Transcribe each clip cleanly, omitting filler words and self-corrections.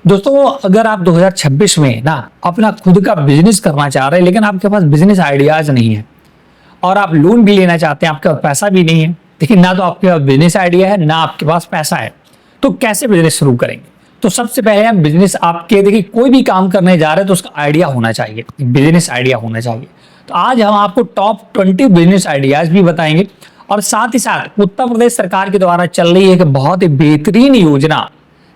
दोस्तों अगर आप 2026 में ना अपना खुद का बिजनेस करना चाह रहे हैं लेकिन आपके पास बिजनेस आइडियाज नहीं है और आप लोन भी लेना चाहते हैं, आपके पास पैसा भी नहीं है, देखिए ना तो आपके पास बिजनेस आइडिया है ना आपके पास पैसा है, तो कैसे बिजनेस शुरू करेंगे। तो सबसे पहले हम बिजनेस आपके देखिए कोई भी काम करने जा रहे हैं तो उसका आइडिया होना चाहिए, बिजनेस आइडिया होना चाहिए। तो आज हम आपको टॉप 20 बिजनेस आइडियाज भी बताएंगे और साथ ही साथ उत्तर प्रदेश सरकार के द्वारा चल रही है एक बहुत ही बेहतरीन योजना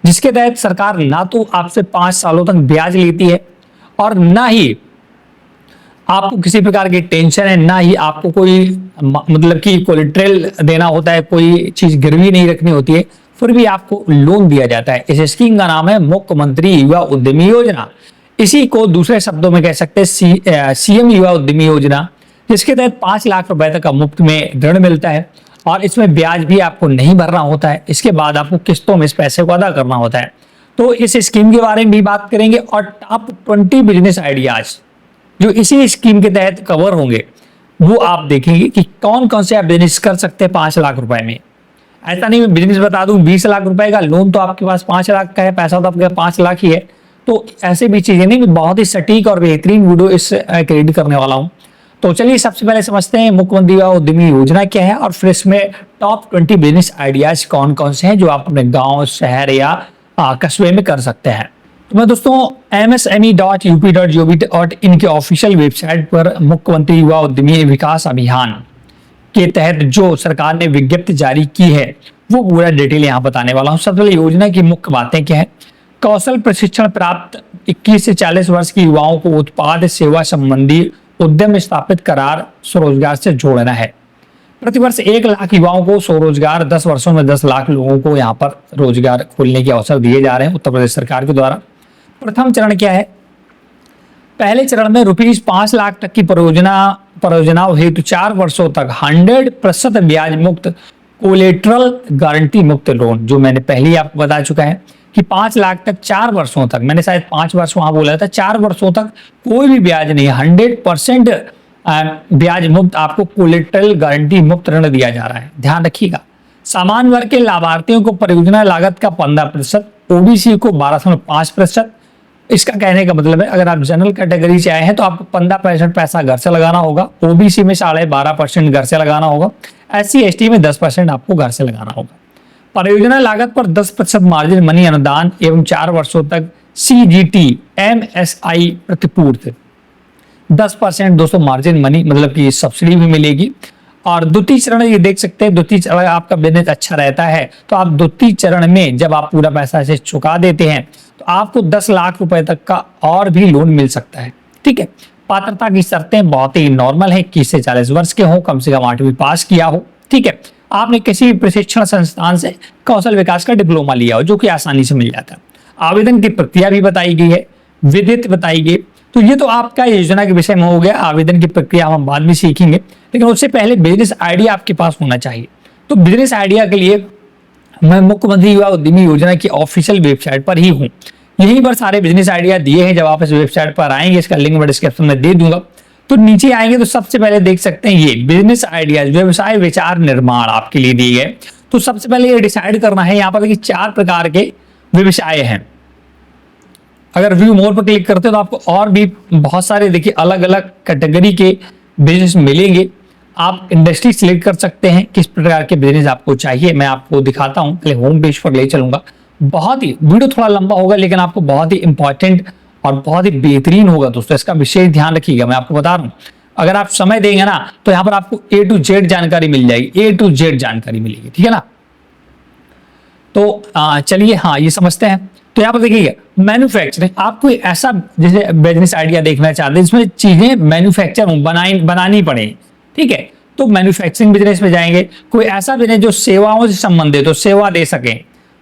जिसके तहत सरकार ना तो आपसे 5 सालों तक ब्याज लेती है और ना ही आपको किसी प्रकार की टेंशन है, ना ही आपको कोई मतलब कि कोलेटरल देना होता है, कोई चीज गिरवी नहीं रखनी होती है, फिर भी आपको लोन दिया जाता है। इस स्कीम का नाम है मुख्यमंत्री युवा उद्यमी योजना। इसी को दूसरे शब्दों में कह सकते हैं सीएम युवा उद्यमी योजना, जिसके तहत 5 लाख रुपए तक का मुफ्त में ऋण मिलता है और इसमें ब्याज भी आपको नहीं भरना होता है। इसके बाद आपको किस्तों में इस पैसे को अदा करना होता है। तो इस स्कीम के बारे में भी बात करेंगे और टॉप 20 बिजनेस आइडियाज जो इसी स्कीम के तहत कवर होंगे वो आप देखेंगे कि कौन कौन से आप बिजनेस कर सकते हैं 5 लाख रुपए में। ऐसा नहीं मैं बिजनेस बता दूं 20 लाख रुपए का, लोन तो आपके पास 5 लाख का है, पैसा तो आपके पास 5 लाख ही है। तो ऐसे भी चीजें नहीं, बहुत ही सटीक और बेहतरीन वीडियो इस क्रिएट करने वाला हूं। तो चलिए सबसे पहले समझते हैं मुख्यमंत्री युवा उद्यमी योजना क्या है और फिर इसमें टॉप 20 बिजनेस आइडियाज कौन कौन से हैं जो आप अपने गांव, शहर या कस्बे में कर सकते हैं। तो मैं दोस्तों msme.up.gov.in के ऑफिशियल वेबसाइट पर मुख्यमंत्री युवा उद्यमी विकास अभियान के तहत जो सरकार ने विज्ञप्ति जारी की है वो पूरा डिटेल यहाँ बताने वाला हूँ। सबसे पहले योजना की मुख्य बातें क्या है। कौशल प्रशिक्षण प्राप्त 21 से 40 वर्ष के युवाओं को उत्पाद सेवा संबंधी उद्यम स्थापित करार स्वरोजगार से जोड़ना है। प्रतिवर्ष 1 लाख युवाओं को स्वरोजगार, 10 वर्षों में 10 लाख लोगों को यहाँ पर रोजगार खोलने के अवसर दिए जा रहे हैं उत्तर प्रदेश सरकार के द्वारा। प्रथम चरण क्या है। पहले चरण में ₹5 लाख तक की परियोजनाओं हेतु 4 वर्षों तक 100% ब्याज मुक्त कोलेटरल गारंटी मुक्त लोन, जो मैंने पहले ही आपको बता चुका है कि 5 लाख तक 4 वर्षों तक, मैंने शायद 5 वर्ष वहां बोला था, 4 वर्षों तक कोई भी ब्याज नहीं, 100% ब्याज मुक्त आपको कोलेटरल गारंटी मुक्त ऋण दिया जा रहा है। ध्यान रखिएगा। सामान्य वर्ग के लाभार्थियों को परियोजना लागत का 15%, ओबीसी को 12.5%। इसका कहने का मतलब है अगर आप जनरल कैटेगरी से आए हैं तो आपको 15% पैसा घर से लगाना होगा, ओबीसी में 12.5% घर से लगाना होगा, SC ST में 10% आपको घर से लगाना होगा। परियोजना लागत पर 10% मार्जिन मनी अनुदान एवं 4 वर्षों तक CGT MSI प्रतिपूर्ति, 10% दोस्तों मार्जिन मनी मतलब कि सब्सिडी भी मिलेगी। और द्वितीय चरण ये देख सकते हैं, द्वितीय चरण आपका बिजनेस अच्छा रहता है तो आप द्वितीय चरण में जब आप पूरा पैसा से चुका देते हैं तो आपको 10 लाख रुपए तक का और भी लोन मिल सकता है। ठीक है। पात्रता की शर्तें बहुत ही नॉर्मल है, 21 से 40 वर्ष के हो, कम से कम 8वीं पास किया हो। ठीक है। आपने किसी भी प्रशिक्षण संस्थान से कौशल विकास का डिप्लोमा लिया हो, जो कि आसानी से मिल जाता है। आवेदन की प्रक्रिया भी बताई गई है, विधित बताई गई। तो ये तो आपका योजना के विषय में हो गया। आवेदन की प्रक्रिया हम बाद में सीखेंगे, लेकिन उससे पहले बिजनेस आइडिया आपके पास होना चाहिए। तो बिजनेस आइडिया के लिए मैं मुख्यमंत्री युवा उद्यमी योजना की ऑफिशियल वेबसाइट पर ही हूँ। यहीं पर सारे बिजनेस आइडिया दिए हैं। जब आप इस वेबसाइट पर आएंगे, इसका लिंक मैं डिस्क्रिप्शन में दे दूंगा, तो नीचे आएंगे तो सबसे पहले देख सकते हैं ये बिजनेस आइडियाज व्यवसाय विचार निर्माण आपके लिए दिए गए। तो सबसे पहले ये डिसाइड करना है, यहाँ पर देखिए 4 प्रकार के व्यवसाय हैं। अगर व्यू मोर पर क्लिक करते हो तो आपको और भी बहुत सारे देखिए अलग अलग कैटेगरी के बिजनेस मिलेंगे। आप इंडस्ट्री सिलेक्ट कर सकते हैं किस प्रकार के बिजनेस आपको चाहिए। मैं आपको दिखाता हूं, पहले होम पेज पर ले चलूंगा। बहुत ही वीडियो थोड़ा लंबा होगा लेकिन आपको बहुत ही इंपॉर्टेंट और बहुत ही बेहतरीन होगा दोस्तों, इसका विशेष ध्यान रखिएगा। मैं आपको बता रहा हूँ, अगर आप समय देंगे ना तो यहाँ पर आपको A to Z जानकारी मिल जाएगी, A to Z जानकारी मिलेगी। ठीक है ना। तो चलिए हाँ ये समझते हैं। तो यहाँ पर देखिए मैन्युफैक्चरिंग, आप कोई ऐसा जैसे बिजनेस आइडिया देखना चाहते हैं जिसमें चीजें मैन्युफैक्चर बनानी पड़े। ठीक है। तो मैन्युफैक्चरिंग बिजनेस में जाएंगे। कोई ऐसा बिजनेस जो सेवाओं से संबंधित हो, सेवा दे सके।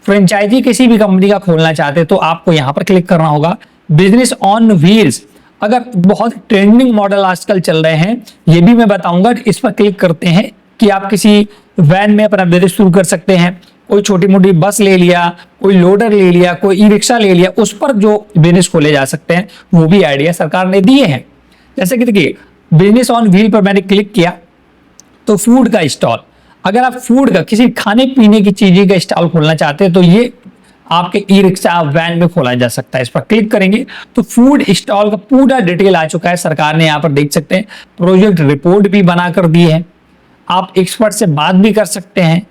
फ्रेंचाइजी किसी भी कंपनी का खोलना चाहते हैं तो आपको यहाँ पर क्लिक करना होगा। बिजनेस ऑन व्हील्स, अगर बहुत ट्रेंडिंग मॉडल आजकल चल रहे हैं ये भी मैं बताऊंगा, इस पर क्लिक करते हैं कि आप किसी वैन में अपना बिजनेस शुरू कर सकते हैं। कोई छोटी मोटी बस ले लिया, कोई लोडर ले लिया, कोई ई रिक्शा ले लिया, उस पर जो बिजनेस खोले जा सकते हैं वो भी आइडिया सरकार ने दिए हैं। जैसे कि देखिए बिजनेस ऑन व्हील पर मैंने क्लिक किया तो फूड का स्टॉल, अगर आप फूड का किसी खाने पीने की चीजें का स्टॉल खोलना चाहते हैं तो ये आपके ई रिक्शा वैन में खोला जा सकता है। इस पर क्लिक करेंगे तो फूड स्टॉल का पूरा डिटेल आ चुका है। सरकार ने यहाँ पर देख सकते हैं प्रोजेक्ट रिपोर्ट भी बना कर दी है। आप एक्सपर्ट से बात भी कर सकते हैं,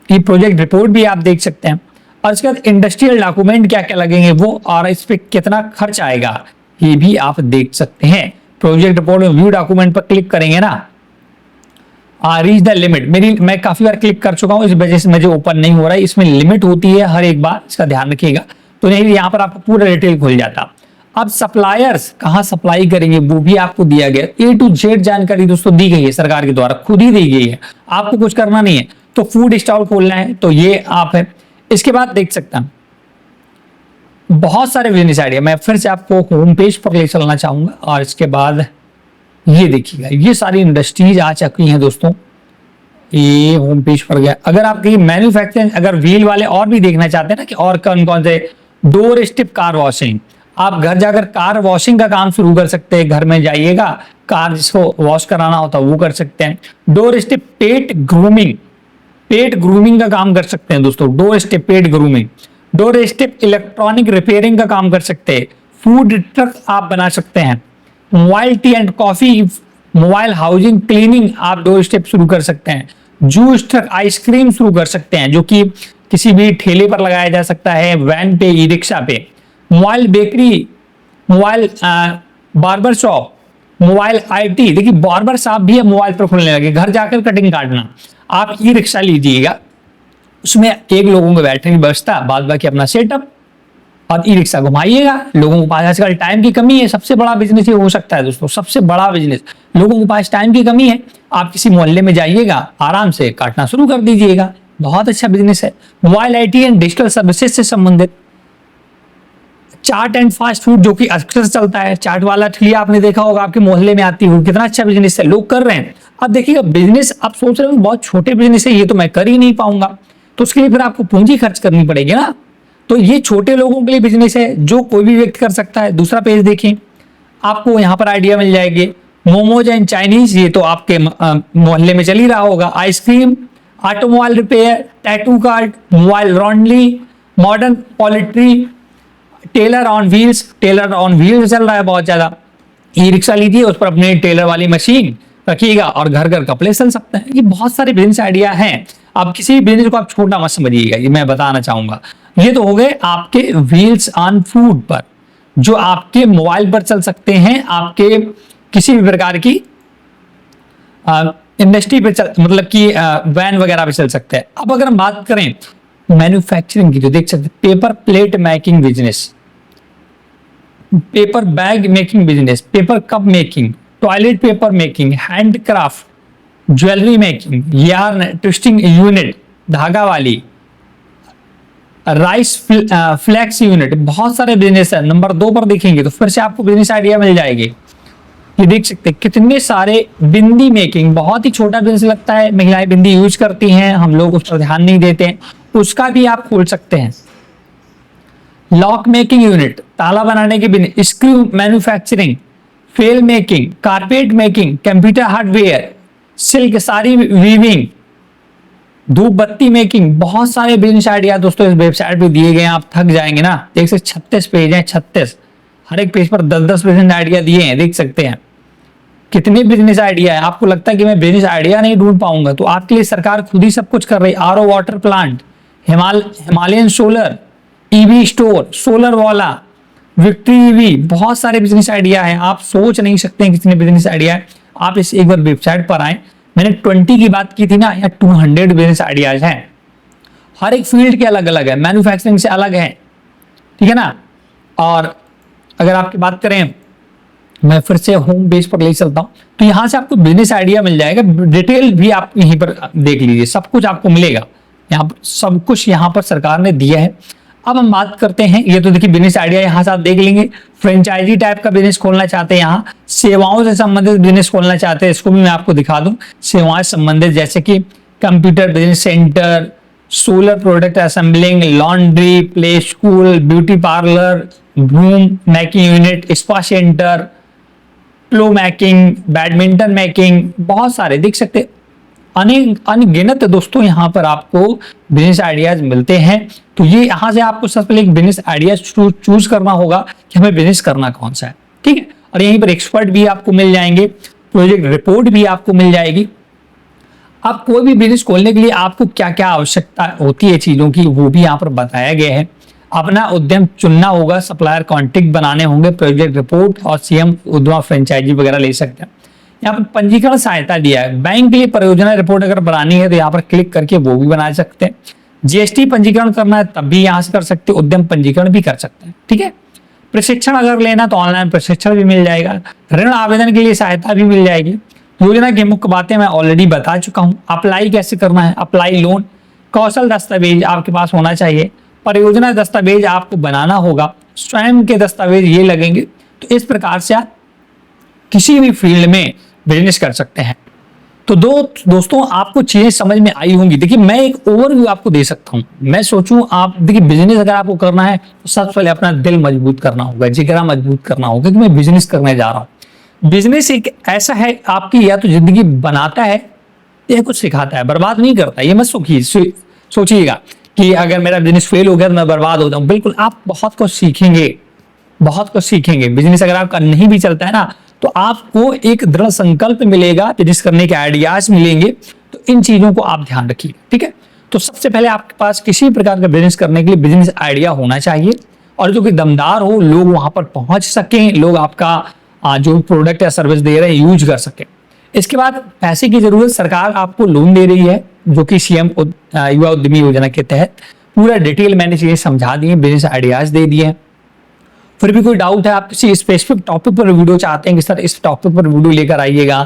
ये प्रोजेक्ट रिपोर्ट भी आप देख सकते हैं। और इसके बाद इंडस्ट्रियल डॉक्यूमेंट क्या क्या लगेंगे वो, और इस पर कितना खर्च आएगा ये भी आप देख सकते हैं। प्रोजेक्ट रिपोर्ट में व्यू डॉक्यूमेंट पर क्लिक करेंगे ना, रीच द लिमिट, मैं काफी बार क्लिक कर चुका हूं, इस वजह से मुझे ओपन नहीं हो रहा है। इसमें लिमिट होती है हर एक बार, इसका ध्यान रखिएगा। तो नहीं, यहाँ पर आपको पूरा डिटेल खुल जाता। अब सप्लायर्स कहाँ सप्लाई करेंगे वो भी आपको दिया गया, A to Z जानकारी दोस्तों दी गई है सरकार के द्वारा, खुद ही दी गई है, आपको कुछ करना नहीं है। तो फूड स्टॉल खोलना है तो ये आप है। इसके बाद देख सकते हैं बहुत सारे बिजनेस आइडिया, मैं फिर से आपको होम पेज पर ले चलना चाहूंगा। और इसके बाद ये देखिएगा, ये सारी इंडस्ट्रीज आ चुकी हैं दोस्तों, ये होम पेज पर गया। अगर आप कहीं मैन्युफैक्चरिंग, अगर व्हील वाले और भी देखना चाहते हैं ना कि और कौन कौन से, डोर स्टेप कार वॉशिंग, आप घर जाकर कार वॉशिंग का काम शुरू कर सकते हैं। घर में जाइएगा, कार जिसको वॉश कराना होता है वो कर सकते हैं। डोर स्टेप पेट ग्रूमिंग का काम कर सकते हैं दोस्तों, door step pet grooming. Door step electronic repairing का काम कर सकते हैं। फूड ट्रक आप बना सकते हैं। Mobile T and coffee, mobile housing cleaning आप डोर स्टेप शुरू कर सकते हैं। जूस ट्रक आइसक्रीम शुरू कर सकते हैं, जो कि किसी भी ठेले पर लगाया जा सकता है, वैन पे, ई रिक्शा पे। Mobile bakery, mobile barber shop, mobile IT, देखिए बार्बर शॉप भी है मोबाइल पर खुलने लगे, घर जाकर कटिंग काटना। आप ई रिक्शा लीजिएगा, उसमें एक लोगों को बैठने की व्यवस्था, बाद बाकी अपना सेटअप, और ई रिक्शा घुमाइएगा। लोगों के पास आजकल टाइम की कमी है, सबसे बड़ा बिजनेस ये हो सकता है दोस्तों, सबसे बड़ा बिजनेस। लोगों के पास टाइम की कमी है, आप किसी मोहल्ले में जाइएगा, आराम से काटना शुरू कर दीजिएगा, बहुत अच्छा बिजनेस है। Mobile IT and digital services से संबंधित। चाट एंड फास्ट फूड जो कि अक्सर चलता है, चाट वाला ठेली आपने देखा होगा आपके मोहल्ले में आती होगी, कितना अच्छा बिजनेस है, लोग कर रहे हैं। अब देखिएगा बिजनेस, आप सोच रहे हो बहुत छोटे बिजनेस है, ये तो मैं कर ही नहीं पाऊंगा, तो उसके लिए फिर आपको पूंजी खर्च करनी पड़ेगी ना। तो ये छोटे लोगों के लिए बिजनेस है जो कोई भी व्यक्ति कर सकता है। दूसरा पेज देखें, आपको यहाँ पर आइडिया मिल जाएगी। मोमोज एंड चाइनीज, ये तो आपके मोहल्ले में चल ही रहा होगा। Ice cream, automobile repair, tattoo card, mobile laundry, modern poultry, tailor on wheels चल रहा है बहुत ज्यादा। ई रिक्शा लीजिए, उस पर अपने टेलर वाली मशीन रखिएगा और घर घर कपड़े सिल सकते हैं। ये बहुत सारे बिजनेस आइडिया हैं। अब किसी भी बिजनेस को आप छोटा मत समझिएगा, ये मैं बताना चाहूंगा। ये तो हो गए आपके व्हील्स ऑन फूड पर, जो आपके मोबाइल पर चल सकते हैं, आपके किसी भी प्रकार की इंडस्ट्री पे मतलब कि वैन वगैरह पे चल सकते हैं। अब अगर हम बात करें मैन्युफैक्चरिंग की, तो देख सकते हैं paper plate making business, paper bag making business, paper cup making, toilet paper making, handcraft, jewellery making, yarn twisting unit, धागा वाली, राइस फ्लेक्स यूनिट, बहुत सारे बिजनेस है। नंबर 2 पर देखेंगे तो फिर से आपको बिजनेस आइडिया मिल जाएगी। ये देख सकते हैं कितने सारे, बिंदी मेकिंग, बहुत ही छोटा बिजनेस लगता है, महिलाएं बिंदी यूज करती हैं, हम लोग उस पर ध्यान नहीं देते हैं, उसका भी आप खोल सकते हैं। लॉक मेकिंग यूनिट, ताला बनाने के business, screw manufacturing, fail making, carpet making, computer hardware, silk sari weaving, धूप बत्ती मेकिंग, बहुत सारे बिजनेस आइडिया दोस्तों इस वेबसाइट पे दिए गए हैं। आप थक जाएंगे ना, देख सकते 36 पेज हैं, 36, हर एक पेज पर 10-10 बिजनेस आइडिया दिए हैं, देख सकते हैं कितने बिजनेस आइडिया है। आपको लगता है कि मैं बिजनेस आइडिया नहीं ढूंढ पाऊंगा, तो आपके लिए सरकार खुद ही सब कुछ कर रही है। RO water plant, Himalayan solar, EV store, solar वाला, विक्ट्री EV, बहुत सारे बिजनेस आइडिया है। आप सोच नहीं सकते हैं कितने बिजनेस आइडिया है। आप इस एक बार वेबसाइट पर आए, मैंने 20 की बात की थी ना, यहाँ 200 बिजनेस आइडियाज हैं, हर एक फील्ड के अलग अलग है, मैन्युफैक्चरिंग से अलग है, ठीक है ना। और अगर आपकी बात करें, मैं फिर से होम पेज पर ले चलता हूं, तो यहां से आपको बिजनेस आइडिया मिल जाएगा, डिटेल भी आप यहीं पर देख लीजिए, सब कुछ आपको मिलेगा। यहाँ पर सब कुछ यहाँ पर सरकार ने दिया है। अब हम बात करते हैं, ये तो देखिए बिजनेस आइडिया यहाँ से आप देख लेंगे। फ्रेंचाइजी टाइप का बिजनेस खोलना चाहते हैं, यहाँ सेवाओं से संबंधित बिजनेस खोलना चाहते हैं, इसको भी मैं आपको दिखा दूं। सेवाएं संबंधित जैसे कि computer business centre, solar product assembling, laundry, play school, beauty parlour, room making unit, spa centre, plough making, badminton making, बहुत सारे देख सकते। अनगिनत दोस्तों यहाँ पर आपको बिजनेस आइडियाज मिलते हैं। तो ये यहाँ से आपको सबसे पहले एक बिजनेस आइडियाज चूज करना होगा कि हमें बिजनेस करना कौन सा है, ठीक है। और यहीं पर एक्सपर्ट भी आपको मिल जाएंगे, प्रोजेक्ट रिपोर्ट भी आपको मिल जाएगी। आप कोई भी बिजनेस खोलने के लिए आपको क्या क्या आवश्यकता होती है चीजों की, वो भी यहाँ पर बताया गया है। अपना उद्यम चुनना होगा, सप्लायर कॉन्ट्रैक्ट बनाने होंगे, प्रोजेक्ट रिपोर्ट और सीएम उद्यम फ्रेंचाइजी वगैरह ले सकते हैं। यहाँ पर पंजीकरण सहायता दिया है, बैंक के लिए परियोजना रिपोर्ट अगर बनानी है तो यहाँ पर क्लिक करके वो भी बना सकते हैं। जीएसटी पंजीकरण करना है तब भी यहाँ से कर सकते हैं, उद्यम पंजीकरण भी कर सकते हैं, ठीक है। प्रशिक्षण अगर लेना तो ऑनलाइन प्रशिक्षण भी मिल जाएगा, ऋण आवेदन के लिए सहायता भी मिल जाएगी। योजना की मुख्य बातें मैं ऑलरेडी बता चुका हूँ। अप्लाई कैसे करना है, अप्लाई लोन, कौशल दस्तावेज आपके पास होना चाहिए, परियोजना दस्तावेज आपको बनाना होगा, स्वयं के दस्तावेज ये लगेंगे। तो इस प्रकार से आप किसी भी फील्ड में बिजनेस कर सकते हैं। तो दोस्तों आपको चीजें समझ में आई होंगी। देखिए मैं एक ओवरव्यू आपको दे सकता हूं। मैं सोचूं आप देखिए बिजनेस अगर आपको करना है तो सबसे पहले अपना दिल मजबूत करना होगा, जिगरा मजबूत करना होगा कि मैं बिजनेस करने जा रहा हूं। बिजनेस एक ऐसा है आपकी या तो जिंदगी बनाता है या कुछ सिखाता है, बर्बाद नहीं करता। ये मत सोचिएगा कि अगर मेरा बिजनेस फेल हो गया तो मैं बर्बाद हो जाऊं। बिल्कुल, आप बहुत कुछ सीखेंगे, बहुत कुछ सीखेंगे। बिजनेस अगर आपका नहीं भी चलता है ना तो आपको एक दृढ़ संकल्प मिलेगा, बिजनेस करने के आइडियाज मिलेंगे। तो इन चीजों को आप ध्यान रखिए, ठीक है। तो सबसे पहले आपके पास किसी प्रकार का बिजनेस करने के लिए बिजनेस आइडिया होना चाहिए और जो कि दमदार हो, लोग वहां पर पहुंच सकें, लोग आपका जो प्रोडक्ट या सर्विस दे रहे हैं यूज कर सकें। इसके बाद पैसे की जरूरत, सरकार आपको लोन दे रही है जो कि सीएम युवा उद्यमी योजना के तहत। पूरा डिटेल मैंने चीजें समझा दी है, बिजनेस आइडियाज दे दिए हैं। फिर भी कोई डाउट है, आप किसी स्पेसिफिक टॉपिक पर वीडियो चाहते हैं कि सर इस टॉपिक पर वीडियो लेकर आइएगा,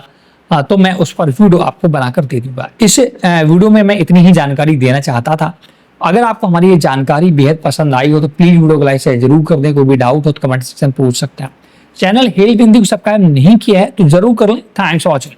तो मैं उस पर वीडियो आपको बनाकर दे दूंगा। इस वीडियो में मैं इतनी ही जानकारी देना चाहता था। अगर आपको हमारी ये जानकारी बेहद पसंद आई हो तो प्लीज वीडियो को लाइक शेयर जरूर कर दें। कोई भी डाउट हो तो कमेंट सेक्शन पूछ सकते हैं। चैनल हेल्थ हिंदी को सब्सक्राइब नहीं किया है तो जरूर कर लें। Thanks for watching.